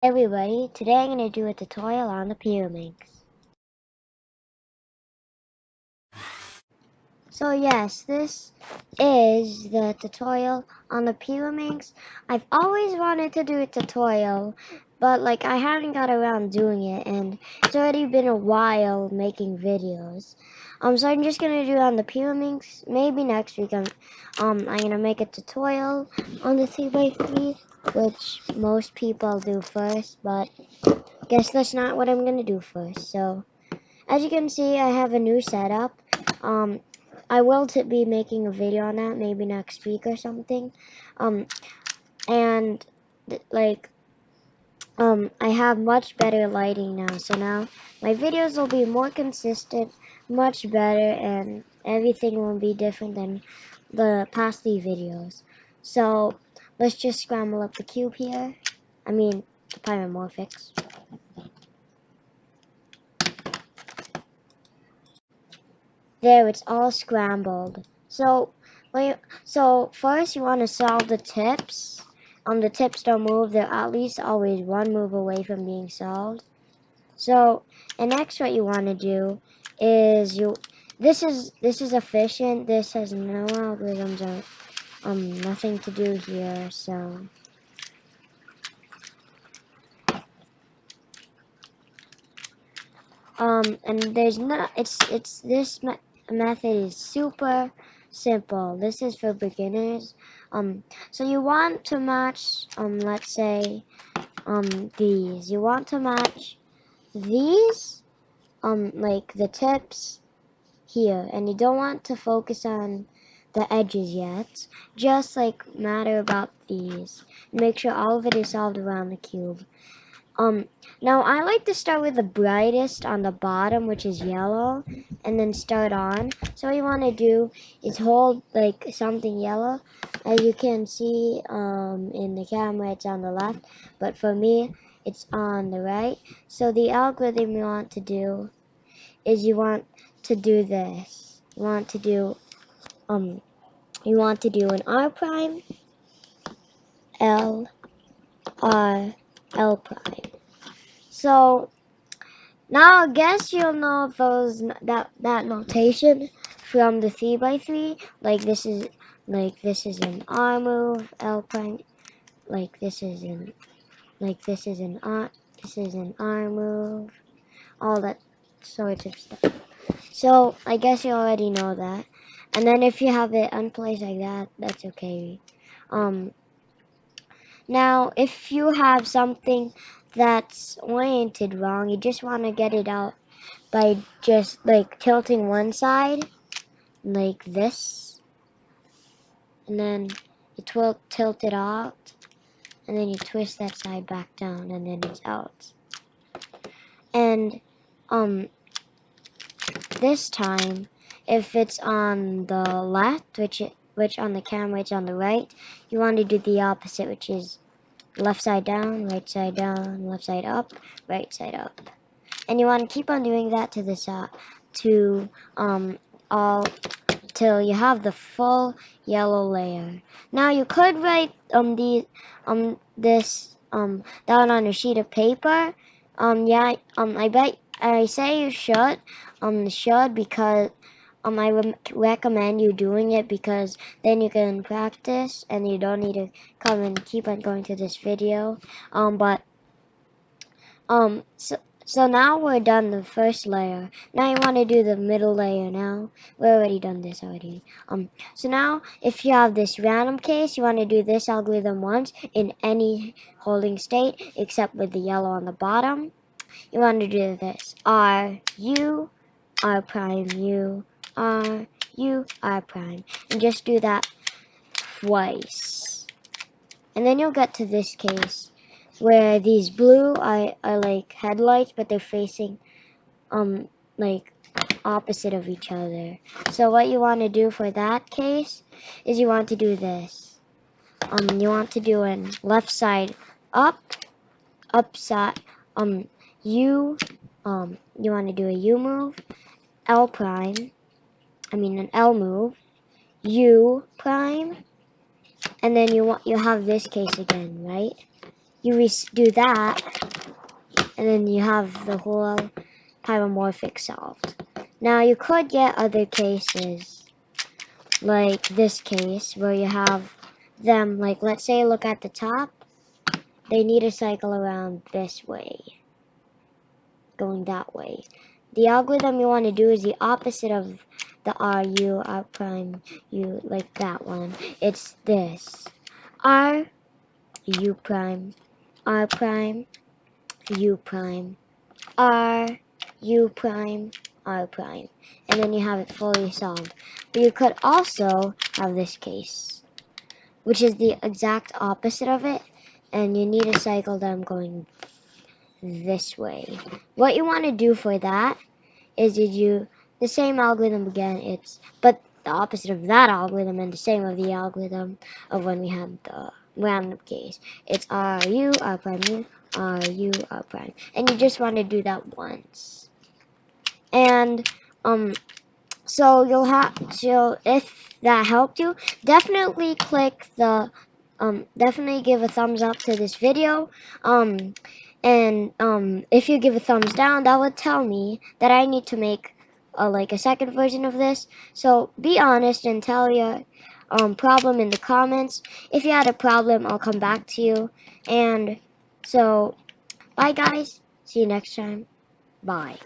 Hey everybody, today I'm going to do a tutorial on the Pyraminx. So yes, this is the tutorial on the Pyraminx. I've always wanted to do a tutorial, but I haven't got around doing it, and it's already been a while making videos. So I'm just gonna do it on the Pyraminx. Maybe next week I'm gonna make a tutorial on the 3x3, which most people do first, but guess that's not what I'm gonna do first. So as you can see, I have a new setup. I will be making a video on that maybe next week or something. And I have much better lighting now. So now my videos will be more consistent, much better, and everything will be different than the past 3 videos. So let's just scramble up the cube here. I mean, the Pyramorphix. There, it's all scrambled. So first you want to solve the tips. The tips don't move. They're at least always one move away from being solved. So, and next what you want to do is this is efficient. This has no algorithms or nothing to do here. So and there's not. It's this method is super simple. This is for beginners. So you want to match, let's say, these. You want to match these, like the tips here, and you don't want to focus on the edges yet. Just matter about these. Make sure all of it is solved around the cube. Now I like to start with the brightest on the bottom, which is yellow, and then start on. So what you want to do is hold something yellow. As you can see, in the camera it's on the left, but for me it's on the right. So the algorithm you want to do is you want to do this. You want to do an R prime, L, R, L prime. So now I guess you'll know that notation from the 3x3. This is an R move, L prime. This is an R move, all that sorts of stuff. So I guess you already know that. And then if you have it unplaced like that, that's okay. Now if you have something that's oriented wrong, you just want to get it out by just tilting one side like this, and then you tilt it out, and then you twist that side back down, and then it's out. And this time, if it's on the left, which on the camera it's on the right, you want to do the opposite, which is left side down, left side up, right side up. And you want to keep on doing that to the side, to all till you have the full yellow layer. Now you could write this down on a sheet of paper. I say you should because I recommend you doing it, because then you can practice and you don't need to come and keep on going to this video. So now we're done the first layer. Now you want to do the middle layer now. We're already done this already. So now if you have this random case, you want to do this algorithm once in any holding state except with the yellow on the bottom. You want to do this. R, U, R prime, U, R, U, R prime. And just do that twice. And then you'll get to this case where these blue are like headlights, but they're facing opposite of each other. So what you want to do for that case is you want to do this. You want to do an left side up, upside U. You want to do a U move, L prime. An L move, U prime, and then you have this case again, right? you do that, and then you have the whole pyromorphic solved. Now you could get other cases, like this case, where you have them, like let's say look at the top, they need to cycle around this way, going that way. The algorithm you want to do is the opposite of the RU, R prime, U, like that one. It's this. R, U prime, R prime, U prime, R, U prime, R prime. And then you have it fully solved. But you could also have this case, which is the exact opposite of it. And you need to cycle them going this way. What you want to do for that is you do the same algorithm again, but the opposite of that algorithm and the same of the algorithm of when we had the random case. It's RU, R prime U, RU, R prime. And you just want to do that once. And so if that helped you, definitely click the definitely give a thumbs up to this video. And if you give a thumbs down, that would tell me that I need to make like a second version of this. So be honest and tell your problem in the comments. If you had a problem, I'll come back to you. And so bye guys, see you next time. Bye.